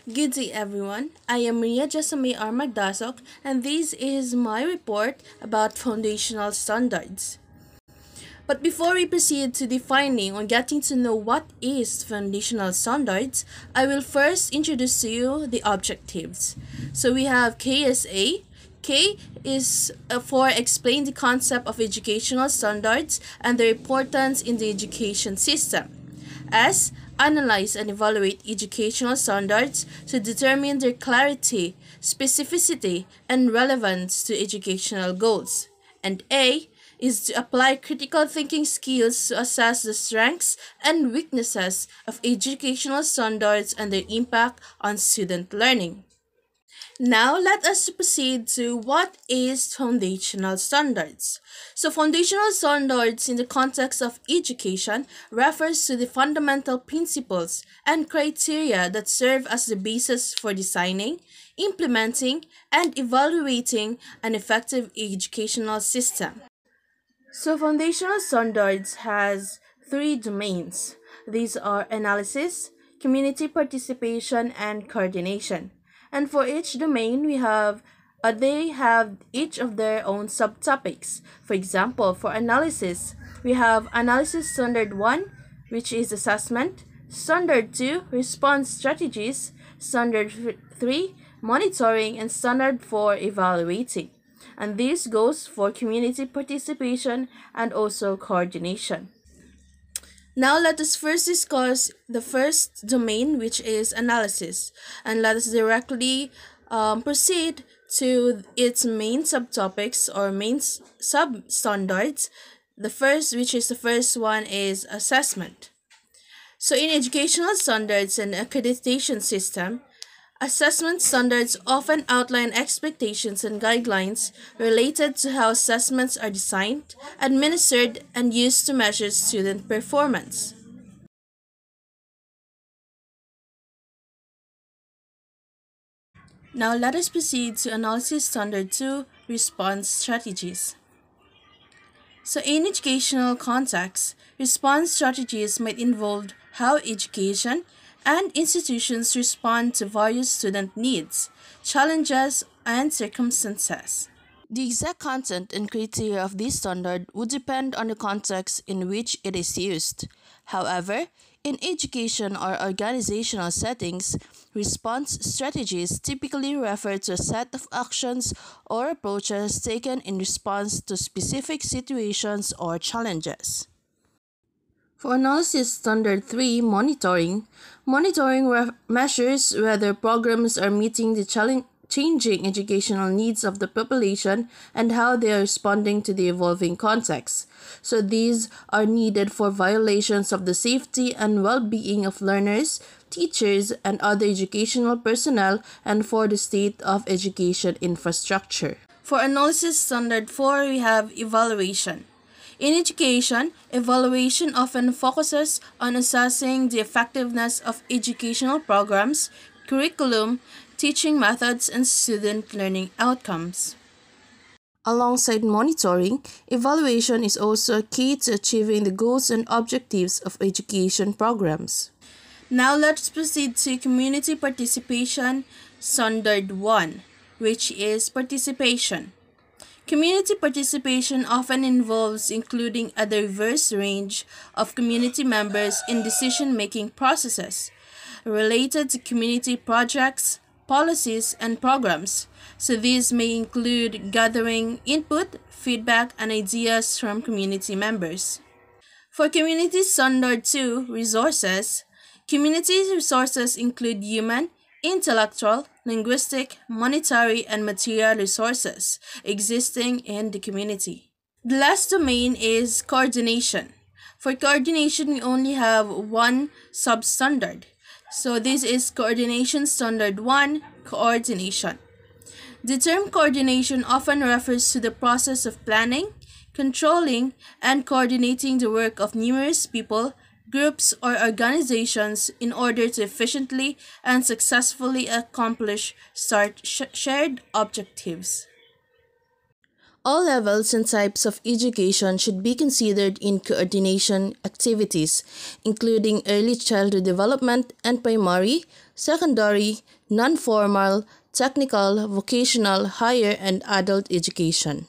Good day, everyone. I am Ria Jessamay R. Magdasok, and this is my report about foundational standards. But before we proceed to defining or getting to know what is foundational standards, I will first introduce to you the objectives. So we have KSA. K is for explain the concept of educational standards and their importance in the education system. S. Analyze and evaluate educational standards to determine their clarity, specificity, and relevance to educational goals. And A is to apply critical thinking skills to assess the strengths and weaknesses of educational standards and their impact on student learning. Now, let us proceed to what is foundational standards. So, foundational standards in the context of education refers to the fundamental principles and criteria that serve as the basis for designing, implementing, and evaluating an effective educational system. So, foundational standards has three domains. These are analysis, community participation, and coordination. And for each domain, they have each of their own subtopics. For example, for analysis, we have analysis standard 1, which is assessment, standard 2, response strategies, standard 3, monitoring, and standard 4, evaluating. And this goes for community participation and also coordination. Now let us first discuss the first domain, which is analysis, and let us directly proceed to its main subtopics or main sub-standards. The first one, is assessment. So in educational standards and accreditation system, assessment standards often outline expectations and guidelines related to how assessments are designed, administered, and used to measure student performance. Now let us proceed to analysis standard 2, response strategies. So in educational contexts, response strategies might involve how education and institutions respond to various student needs, challenges, and circumstances. The exact content and criteria of this standard would depend on the context in which it is used. However, in education or organizational settings, response strategies typically refer to a set of actions or approaches taken in response to specific situations or challenges. For analysis standard 3, monitoring measures whether programs are meeting the changing educational needs of the population and how they are responding to the evolving context. So these are needed for violations of the safety and well-being of learners, teachers, and other educational personnel, and for the state of education infrastructure. For analysis standard 4, we have evaluation. In education, evaluation often focuses on assessing the effectiveness of educational programs, curriculum, teaching methods, and student learning outcomes. Alongside monitoring, evaluation is also key to achieving the goals and objectives of education programs. Now let's proceed to community participation standard 1, which is participation. Community participation often involves including a diverse range of community members in decision-making processes related to community projects, policies, and programs. So these may include gathering input, feedback, and ideas from community members. For community standard 2, resources, community resources include human, intellectual, linguistic, monetary, and material resources existing in the community. The last domain is coordination. For coordination, we only have one substandard. So this is coordination standard 1, coordination. The term coordination often refers to the process of planning, controlling, and coordinating the work of numerous people, groups, or organizations in order to efficiently and successfully accomplish shared objectives. All levels and types of education should be considered in coordination activities, including early childhood development and primary, secondary, non-formal, technical, vocational, higher, and adult education.